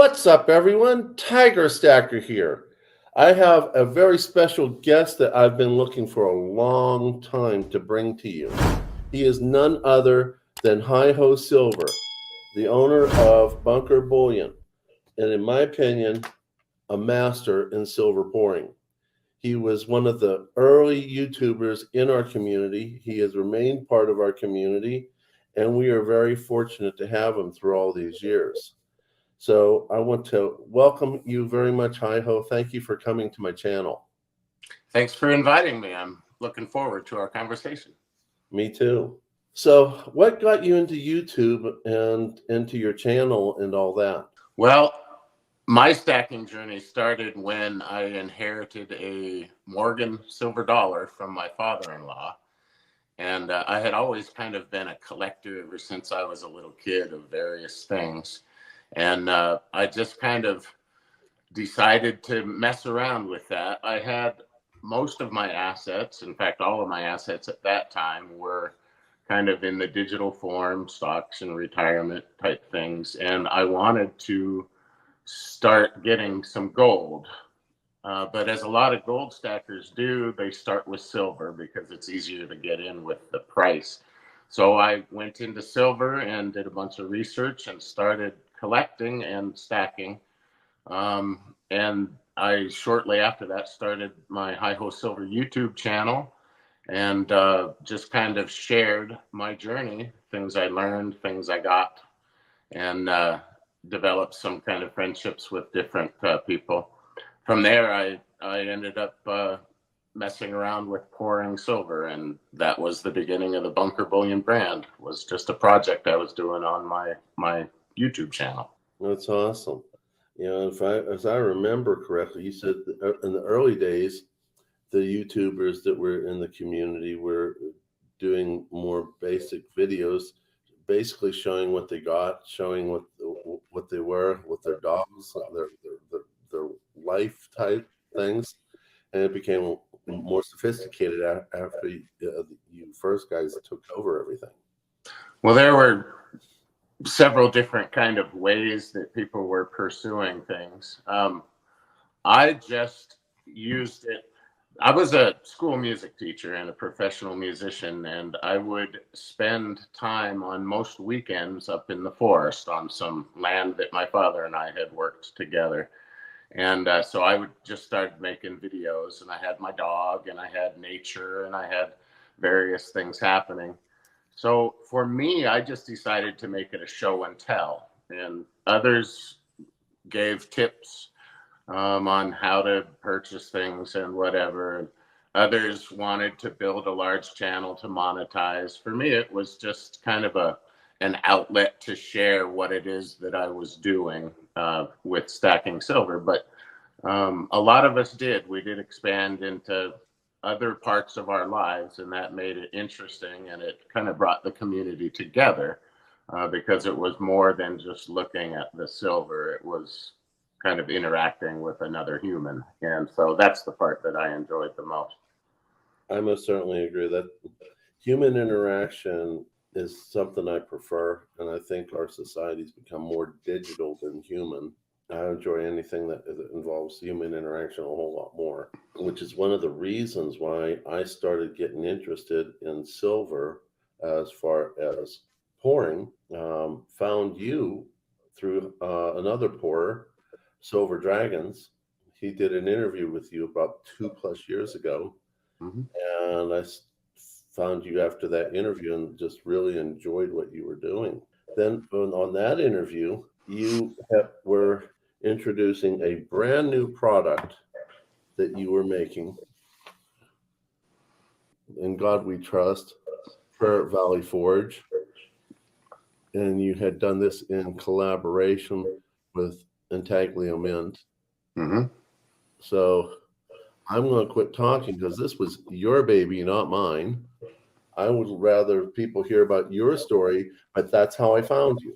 What's up, everyone? Tiger Stacker here. I have a very special guest that I've been looking for a long time to bring to you. He is none other than HiHo Silver, the owner of Bunker Bullion, and in my opinion, a master in silver pouring. He was one of the early YouTubers in our community. He has remained part of our community, and we are very fortunate to have him through all these years. So I want to welcome you very much, HiHo. Thank you for coming to my channel. Thanks for inviting me. I'm looking forward to our conversation. Me too. So what got you into YouTube and into your channel and all that? Well, my stacking journey started when I inherited a Morgan silver dollar from my father-in-law. And I had always kind of been a collector ever since I was a little kid of various things. And I just kind of decided to mess around with that. I had most of my assets, in fact, all of my assets at that time were kind of in the digital form, stocks and retirement type things. And I wanted to start getting some gold. But as a lot of gold stackers do, they start with silver because it's easier to get in with the price. So I went into silver and did a bunch of research and started collecting and stacking. And I shortly after that started my HiHo Silver YouTube channel and just kind of shared my journey, things I learned, things I got, and developed some kind of friendships with different people. From there, I ended up messing around with pouring silver, and that was the beginning of the Bunker Bullion brand. It was just a project I was doing on my YouTube channel. That's awesome. You know, as I remember correctly, you said in the early days, the YouTubers that were in the community were doing more basic videos, basically showing what they got, showing what they were with their dogs, their life type things, and it became more sophisticated after you first guys took over everything. Well, there were several different kind of ways that people were pursuing things. I just used it. I was a school music teacher and a professional musician, and I would spend time on most weekends up in the forest on some land that my father and I had worked together. And so I would just start making videos, and I had my dog, and I had nature, and I had various things happening. So for me, I just decided to make it a show and tell, and others gave tips on how to purchase things and whatever. And others wanted to build a large channel to monetize. For me, it was just kind of an outlet to share what it is that I was doing with stacking silver. But a lot of us did. We did expand into other parts of our lives, and that made it interesting, and it kind of brought the community together because it was more than just looking at the silver. It was kind of interacting with another human, and so that's the part that I enjoyed the most. I most certainly agree that human interaction is something I prefer, and I think our society's become more digital than human. I enjoy anything that involves human interaction a whole lot more, which is one of the reasons why I started getting interested in silver as far as pouring. Found you through another pourer, Silver Dragons. He did an interview with you about 2+ years ago. Mm-hmm. And I found you after that interview and just really enjoyed what you were doing. Then on that interview, you were introducing a brand new product that you were making. In God We Trust, Prayer Valley Forge. And you had done this in collaboration with Intaglio Mint. Mm-hmm. So I'm going to quit talking because this was your baby, not mine. I would rather people hear about your story, but that's how I found you.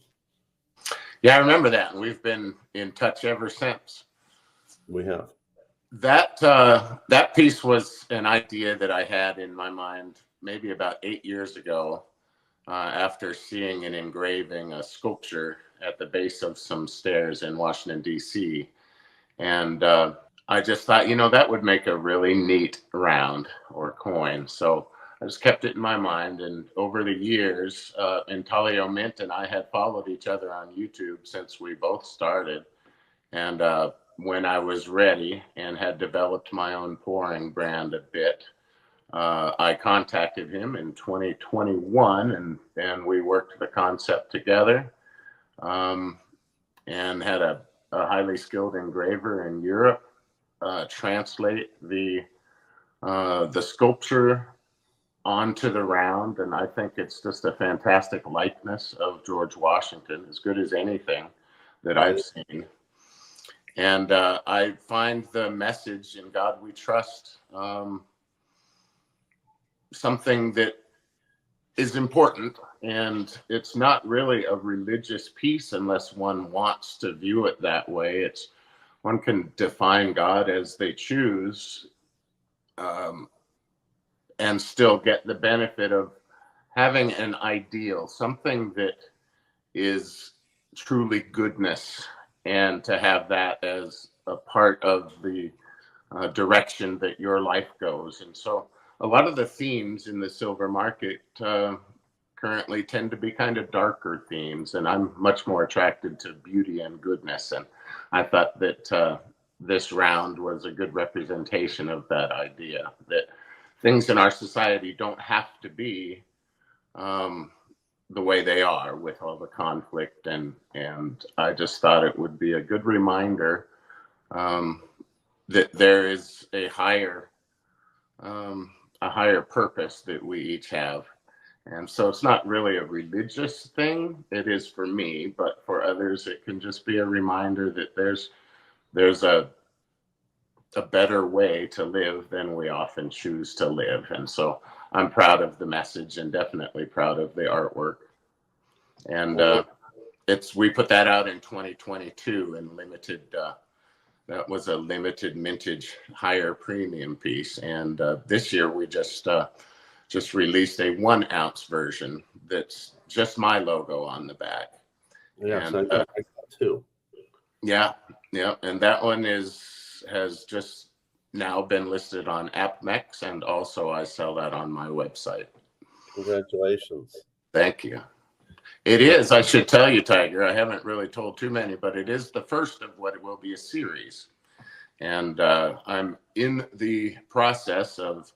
Yeah, I remember that, and we've been in touch ever since. We have. That piece was an idea that I had in my mind maybe about 8 years ago. after seeing an engraving, a sculpture at the base of some stairs in Washington, D.C. And I just thought, that would make a really neat round or coin. So I just kept it in my mind. And over the years, Intaglio Mint and I had followed each other on YouTube since we both started. And when I was ready and had developed my own pouring brand a bit, I contacted him in 2021, and we worked the concept together, and had a highly skilled engraver in Europe translate the sculpture onto the round. And I think it's just a fantastic likeness of George Washington, as good as anything that I've seen. And I find the message "In God We Trust" something that is important, and it's not really a religious piece unless one wants to view it that way. It's one can define God as they choose, and still get the benefit of having an ideal, something that is truly goodness, and to have that as a part of the direction that your life goes. And so a lot of the themes in the silver market currently tend to be kind of darker themes, and I'm much more attracted to beauty and goodness. And I thought that this round was a good representation of that idea, that things in our society don't have to be the way they are with all the conflict. And I just thought it would be a good reminder that there is a higher purpose that we each have. And so it's not really a religious thing. It is for me, but for others, it can just be a reminder that there's a better way to live than we often choose to live. And so I'm proud of the message, and definitely proud of the artwork. And we put that out in 2022 in limited. That was a limited mintage, higher premium piece. And this year we just released a 1 ounce version that's just my logo on the back. Yes, and, I got two. Yeah. And that one has just now been listed on AppMex, and also I sell that on my website. Congratulations. Thank you. It is, I should tell you, Tiger, I haven't really told too many, but it is the first of what will be a series. And I'm in the process of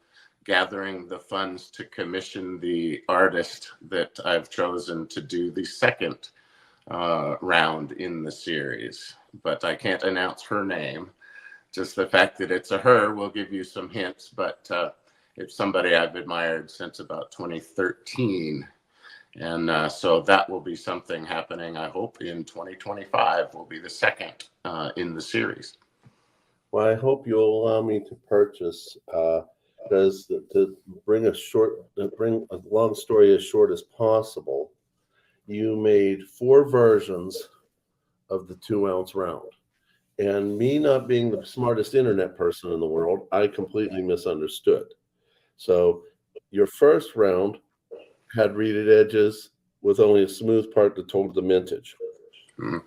gathering the funds to commission the artist that I've chosen to do the second round in the series. But I can't announce her name. Just the fact that it's a her will give you some hints, but it's somebody I've admired since about 2013. And so that will be something happening, I hope, in 2025 will be the second in the series. Well, I hope you'll allow me to purchase, because to bring a long story as short as possible, you made 4 versions of the 2 ounce round. And me not being the smartest internet person in the world, I completely misunderstood. So your first round had reeded edges with only a smooth part that told the mintage. Mm.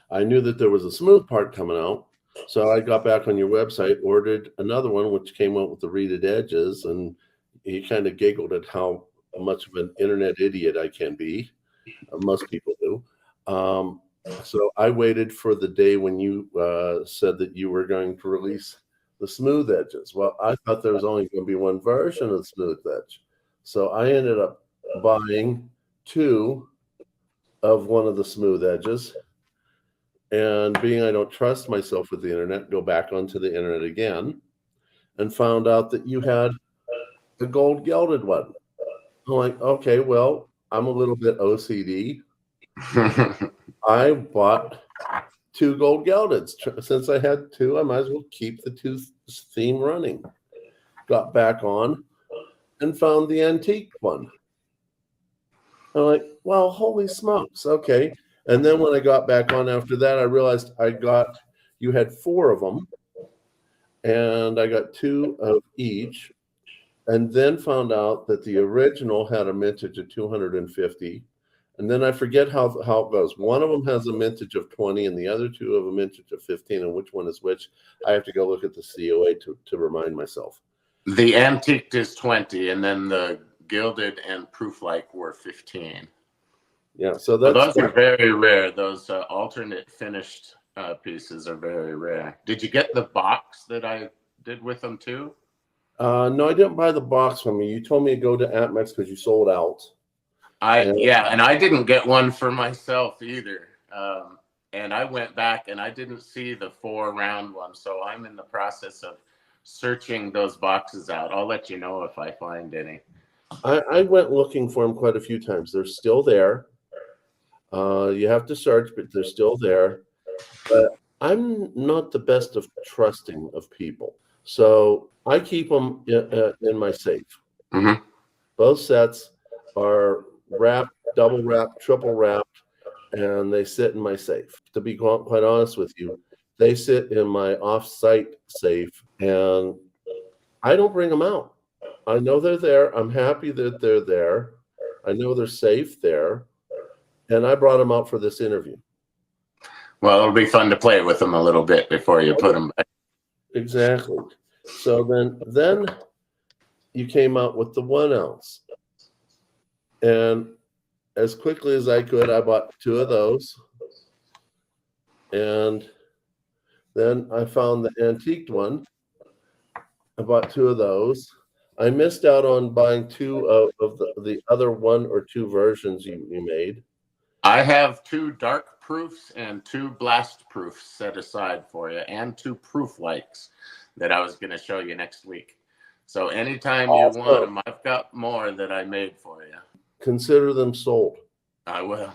I knew that there was a smooth part coming out, so I got back on your website, ordered another one, which came out with the reeded edges, and he kind of giggled at how much of an internet idiot I can be. Most people do. So I waited for the day when you said that you were going to release the smooth edges. Well, I thought there was only going to be one version of the smooth edge. So I ended up buying 2 of one of the smooth edges. And being I don't trust myself with the internet, go back onto the internet again and found out that you had the gold gilded one. I'm like, okay, well, I'm a little bit OCD. I bought 2 gold gildeds. Since I had 2, I might as well keep the 2 theme running. Got back on and found the antique one. I'm like, well, holy smokes, okay. And then when I got back on after that, I realized you had 4 of them, and I got 2 of each. and then found out that the original had a mintage of 250. And then I forget how it goes. One of them has a mintage of 20 and the other two have a mintage of 15. And which one is which? I have to go look at the COA to remind myself. The antiqued is 20, and then the gilded and proof-like were 15. Yeah, so those are very rare. Those alternate finished pieces are very rare. Did you get the box that I did with them too? No, I didn't buy the box from you. You told me to go to Atmex because you sold out. And I didn't get one for myself either. And I went back and I didn't see the 4-round one, so I'm in the process of searching those boxes out. I'll let you know if I find any. I went looking for them quite a few times. They're still there. You have to search, but they're still there. But I'm not the best of trusting of people, so I keep them in my safe. Mm-hmm. Both sets are wrapped, double wrapped, triple wrapped, and they sit in my safe. To be quite honest with you, they sit in my off-site safe, and I don't bring them out. I know they're there. I'm happy that they're there. I know they're safe there, and I brought them out for this interview. Well, it'll be fun to play with them a little bit before you put them back. Exactly. So then you came out with the 1 ounce. And as quickly as I could, I bought 2 of those. And then I found the antiqued one. I bought 2 of those. I missed out on buying 2 of the other 1 or 2 versions you made. I have 2 dark proofs and 2 blast proofs set aside for you, and 2 proof likes that I was going to show you next week. So anytime you want them, I've got more that I made for you. Consider them sold. I will.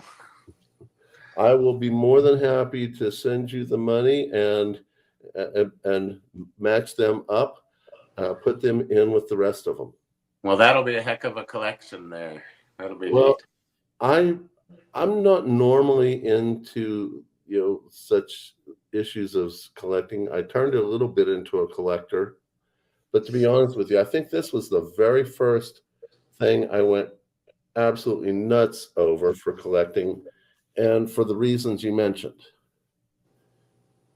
I will be more than happy to send you the money and match them up, put them in with the rest of them. Well, that'll be a heck of a collection there. That'll be well. Neat. I'm not normally into such issues of collecting. I turned a little bit into a collector, but to be honest with you, I think this was the very first thing I went absolutely nuts over for collecting, and for the reasons you mentioned.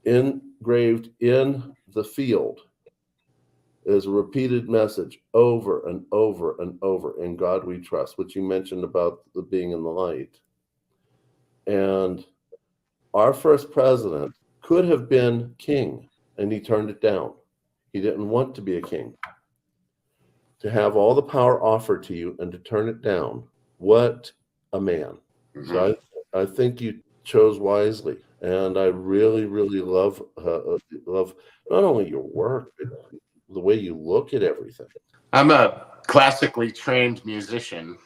Engraved in the field is a repeated message over and over and over: "In God we trust," which you mentioned about the being in the light. And our first president could have been king, and he turned it down. He didn't want to be a king. To have all the power offered to you and to turn it down, what a man. Mm-hmm. So I think you chose wisely, and I really, really love not only your work, but the way you look at everything. I'm a classically trained musician,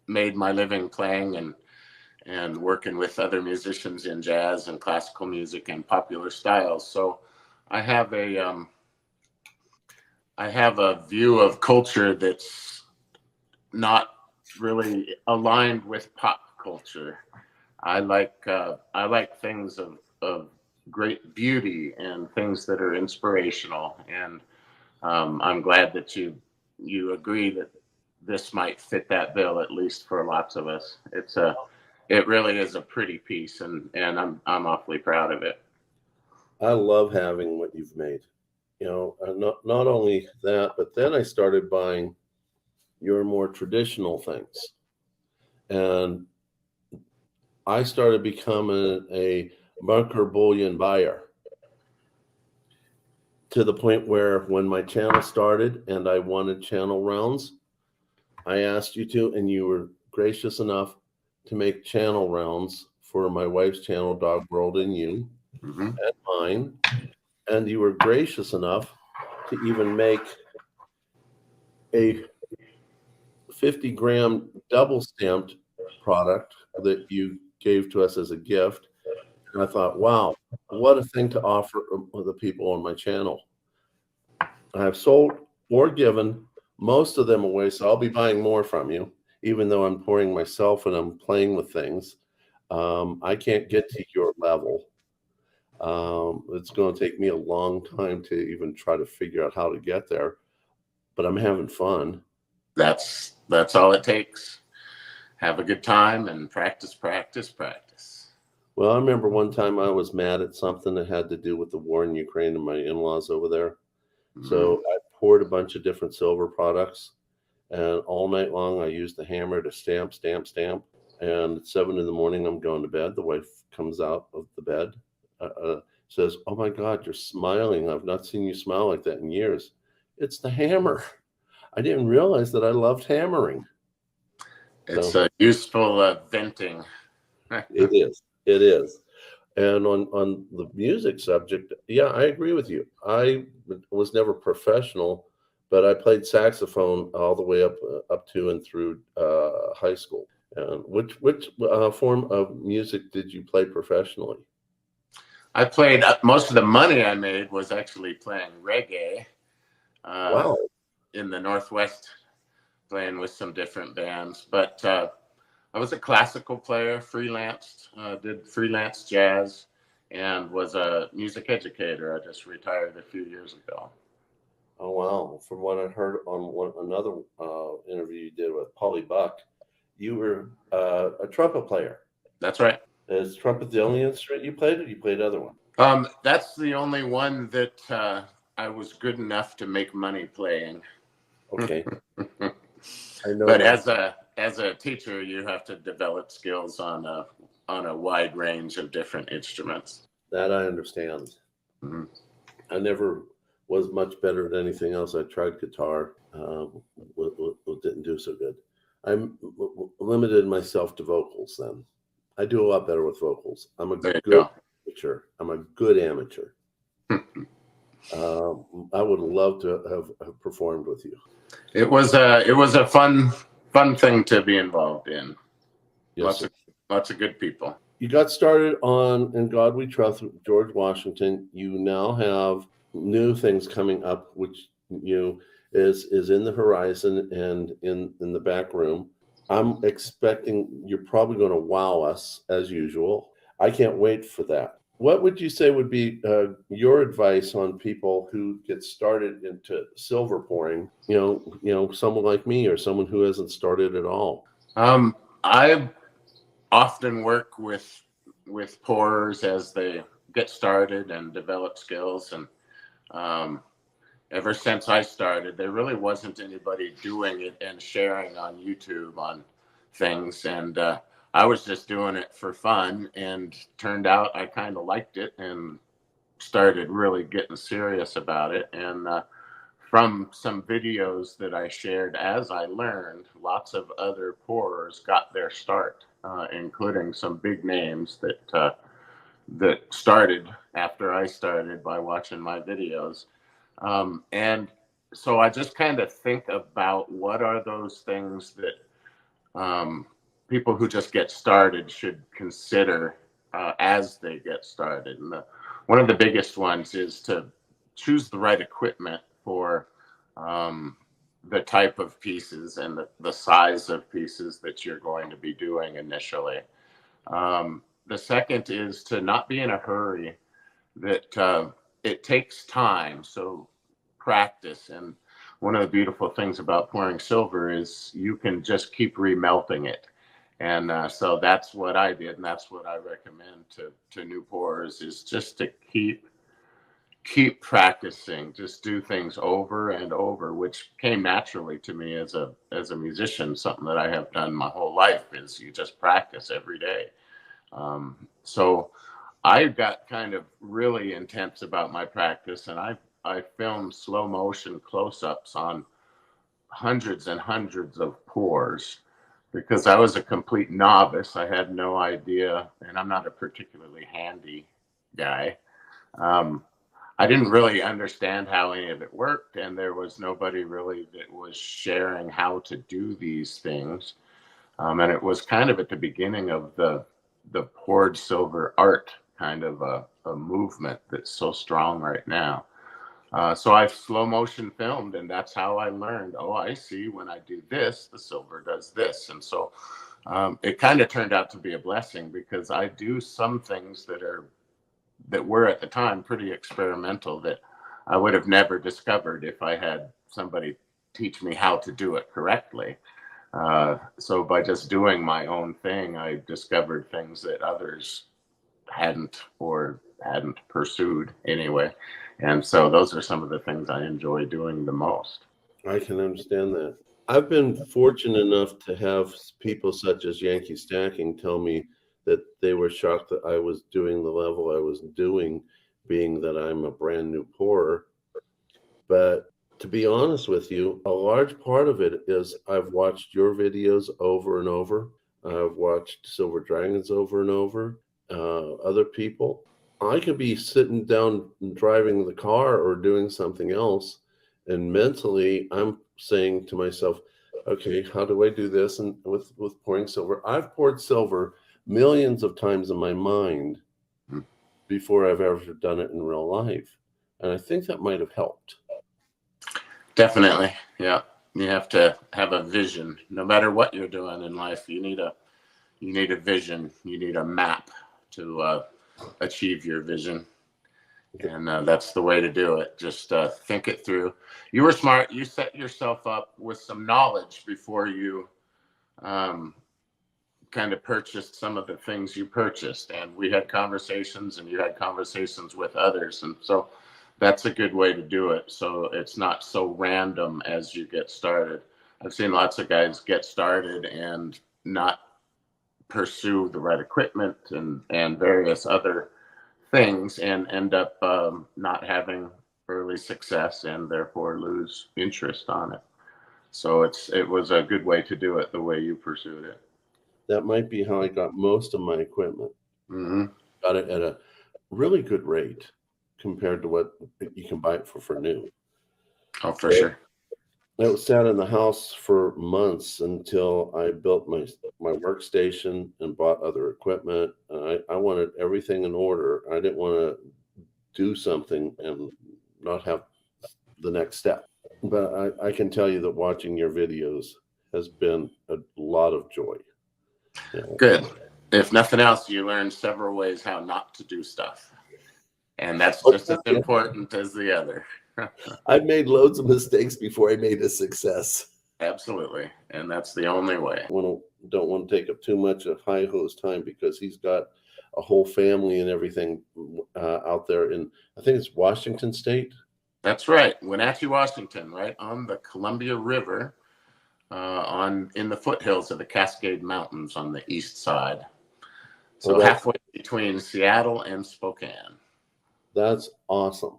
made my living playing and working with other musicians in jazz and classical music and popular styles. So I have a view of culture that's not really aligned with pop culture. I like things of great beauty and things that are inspirational. And I'm glad that you agree that this might fit that bill, at least for lots of us. It really is a pretty piece, and I'm awfully proud of it. I love having what you've made. Not only that, but then I started buying your more traditional things, and I started becoming a bunker bullion buyer, to the point where when my channel started and I wanted channel rounds, I asked you to, and you were gracious enough to make channel rounds for my wife's channel, Dog World and You, mm-hmm. and mine. And you were gracious enough to even make a 50-gram double stamped product that you gave to us as a gift. And I thought, wow, what a thing to offer the people on my channel. I've sold or given most of them away, so I'll be buying more from you, even though I'm pouring myself and I'm playing with things. I can't get to your level. It's going to take me a long time to even try to figure out how to get there. but I'm having fun. That's all it takes. Have a good time and practice, practice, practice. Well, I remember one time I was mad at something that had to do with the war in Ukraine and my in-laws over there. So I poured a bunch of different silver products, and all night long I used the hammer to stamp, stamp, stamp. And at 7 in the morning, I'm going to bed. The wife comes out of the bed, says, "Oh my God, you're smiling. I've not seen you smile like that in years." It's the hammer. I didn't realize that I loved hammering. It's So a useful venting. it is. It is. And on the music subject, yeah, I agree with you. I was never professional, but I played saxophone all the way up to and through high school. And which form of music did you play professionally? I played, most of the money I made was actually playing reggae Wow. in the Northwest, playing with some different bands. But I was a classical player, freelanced, did freelance jazz, and was a music educator. I just retired a few years ago. Oh wow! From what I heard on another interview you did with Polly Buck, you were a trumpet player. That's right. Is trumpet the only instrument you played, or you played other one? That's the only one that I was good enough to make money playing. Okay. I know. But as a teacher, you have to develop skills on a wide range of different instruments. That I understand. Mm-hmm. I never was much better at anything else. I tried guitar, didn't do so good. I'm limited myself to vocals. Then I do a lot better with vocals. I'm a good amateur. I'm a good amateur. I would love to have performed with you. It was a fun thing to be involved in. Yes, lots of good people. You got started on "In God We Trust" with George Washington. You now have new things coming up, which is in the horizon and in the back room. I'm expecting you're probably going to wow us as usual. I can't wait for that. What would you say would be your advice on people who get started into silver pouring? Someone like me or someone who hasn't started at all. I often work with pourers as they get started and develop skills, and ever since I started, there really wasn't anybody doing it and sharing on YouTube on things, and I was just doing it for fun, and turned out I kind of liked it and started really getting serious about it. And from some videos that I shared as I learned, lots of other pourers got their start, including some big names that started after I started by watching my videos. And so I just kind of think about what are those things that people who just get started should consider as they get started. And one of the biggest ones is to choose the right equipment for the type of pieces and the size of pieces that you're going to be doing initially. The second is to not be in a hurry, that it takes time. So practice. And one of the beautiful things about pouring silver is you can just keep remelting it. And so that's what I did. And that's what I recommend to new pourers, is just to keep practicing, just do things over and over, which came naturally to me as a musician. Something that I have done my whole life is you just practice every day. So I got kind of really intense about my practice, and I filmed slow motion close-ups on hundreds and hundreds of pours because I was a complete novice. I had no idea, and I'm not a particularly handy guy. I didn't really understand how any of it worked, and there was nobody really that was sharing how to do these things. And it was kind of at the beginning of the poured silver art kind of a movement that's so strong right now. So I slow motion filmed, and that's how I learned, oh, I see, when I do this, the silver does this. And so it kind of turned out to be a blessing, because I do some things that were at the time pretty experimental that I would have never discovered if I had somebody teach me how to do it correctly. So by just doing my own thing, I discovered things that others hadn't pursued anyway. And so those are some of the things I enjoy doing the most. I can understand that. I've been fortunate enough to have people such as Yankee Stacking tell me that they were shocked that I was doing the level I was doing, being that I'm a brand new pourer. But to be honest with you, a large part of it is I've watched your videos over and over. I've watched Silver Dragons over and over, other people. I could be sitting down and driving the car or doing something else, and mentally I'm saying to myself, okay, how do I do this? And with pouring silver, I've poured silver millions of times in my mind before I've ever done it in real life. And I think that might have helped. Definitely. Yeah. You have to have a vision. No matter what you're doing in life, you need a vision. You need a map to achieve your vision. And that's the way to do it. Just think it through. You were smart. You set yourself up with some knowledge before you kind of purchased some of the things you purchased. And we had conversations, and you had conversations with others. And so that's a good way to do it. So it's not so random as you get started. I've seen lots of guys get started and not pursue the right equipment and various other things and end up not having early success and therefore lose interest on it. So it was a good way to do it the way you pursued it. That might be how I got most of my equipment. Mm-hmm. Got it at a really good rate compared to what you can buy it for new. Oh, for sure. It was sat in the house for months until I built my workstation and bought other equipment. I wanted everything in order. I didn't want to do something and not have the next step. But I can tell you that watching your videos has been a lot of joy. Yeah. Good. If nothing else, you learn several ways how not to do stuff. And that's just as important as the other. I've made loads of mistakes before I made a success. Absolutely. And that's the only way. Don't want to take up too much of HiHo's time because he's got a whole family and everything out there in, I think it's Washington State. That's right. Wenatchee, Washington, right on the Columbia River, in the foothills of the Cascade Mountains on the east side. So halfway between Seattle and Spokane. That's awesome.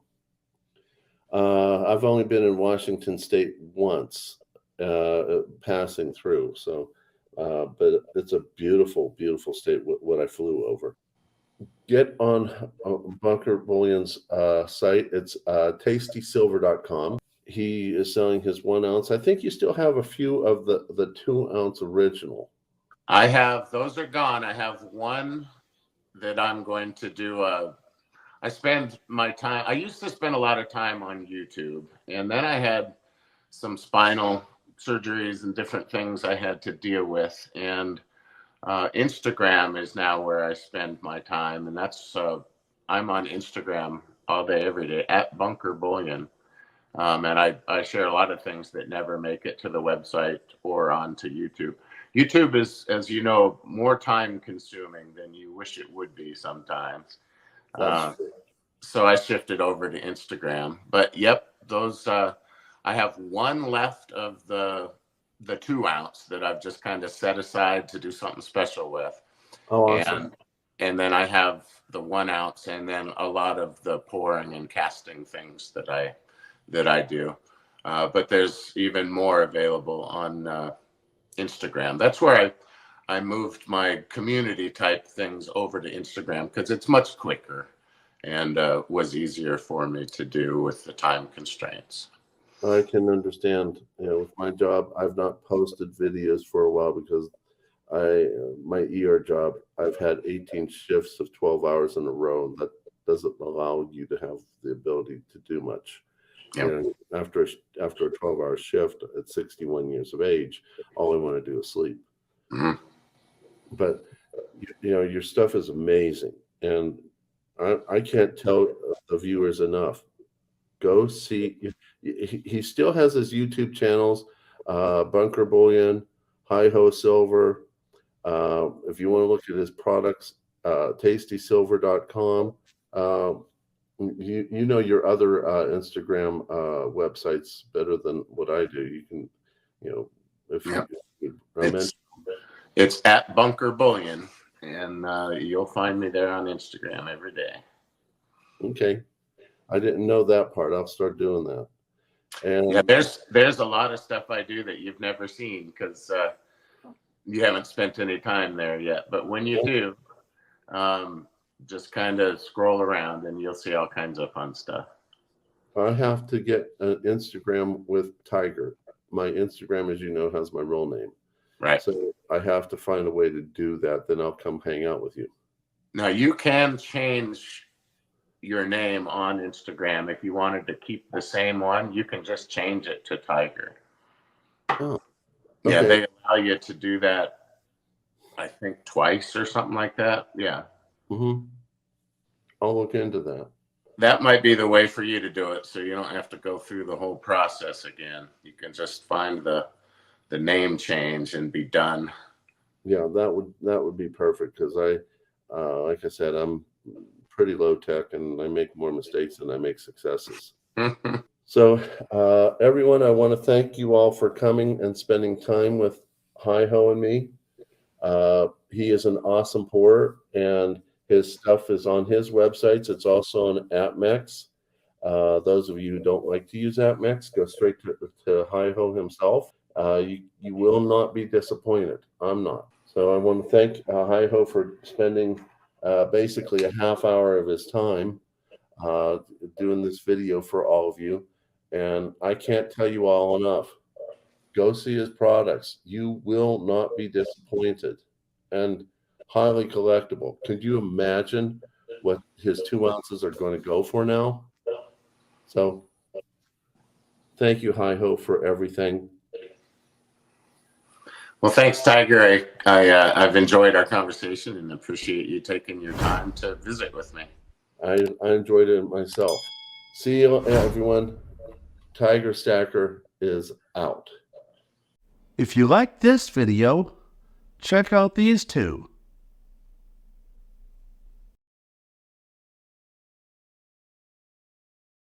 I've only been in Washington State once, passing through. So, but it's a beautiful, beautiful state. What I flew over. Get on Bunker Bullion's site. It's tastysilver.com. He is selling his 1 ounce. I think you still have a few of the 2 ounce original. I have, those are gone. I have one that I'm going to do. I spend my time, I used to spend a lot of time on YouTube, and then I had some spinal surgeries and different things I had to deal with. And Instagram is now where I spend my time. And that's, I'm on Instagram all day, every day at Bunker Bullion. And I share a lot of things that never make it to the website or onto YouTube. YouTube is, as you know, more time consuming than you wish it would be sometimes. So I shifted over to Instagram. But yep, those I have one left of the 2 ounce that I've just kind of set aside to do something special with. Oh, awesome. And then I have the 1 ounce, and then a lot of the pouring and casting things that I do. But there's even more available on Instagram. That's where I moved my community type things over to Instagram because it's much quicker and was easier for me to do with the time constraints. I can understand. With my job, I've not posted videos for a while because my ER job, I've had 18 shifts of 12 hours in a row. That doesn't allow you to have the ability to do much. Yep. After a 12-hour shift at 61 years of age, all I want to do is sleep. Mm-hmm. But your stuff is amazing, and I can't tell the viewers enough. Go see. he still has his YouTube channels, Bunker Bullion, HiHo Silver. If you want to look at his products, tastysilver.com. You know your other Instagram websites better than what I do. You can, if Yeah. you It's at Bunker Bullion, and you'll find me there on Instagram every day. Okay, I didn't know that part. I'll start doing that. And yeah, there's a lot of stuff I do that you've never seen because you haven't spent any time there yet. But when you do, just kind of scroll around and you'll see all kinds of fun stuff. I have to get an Instagram with Tiger. My Instagram, as you know, has my real name. Right. So I have to find a way to do that. Then I'll come hang out with you. Now you can change your name on Instagram. If you wanted to keep the same one, you can just change it to Tiger. Oh, yeah, okay. they allow you to do that, I think twice or something like that. Yeah. I'll look into that. That might be the way for you to do it, so you don't have to go through the whole process again. You can just find the name change and be done. Yeah, that would be perfect because like I said, I'm pretty low tech and I make more mistakes than I make successes. So everyone, I want to thank you all for coming and spending time with HiHo and me. He is an awesome pourer, and his stuff is on his websites. It's also on AppMex. Those of you who don't like to use AppMex, go straight to HiHo himself. You will not be disappointed. I'm not. So I want to thank HiHo for spending basically a half hour of his time doing this video for all of you. And I can't tell you all enough. Go see his products. You will not be disappointed. And highly collectible. Could you imagine what his 2 ounces are going to go for now? So thank you, HiHo, for everything. Well, thanks, Tiger. I've enjoyed our conversation and appreciate you taking your time to visit with me. I enjoyed it myself. See you, everyone. Tiger Stacker is out. If you like this video, check out these two.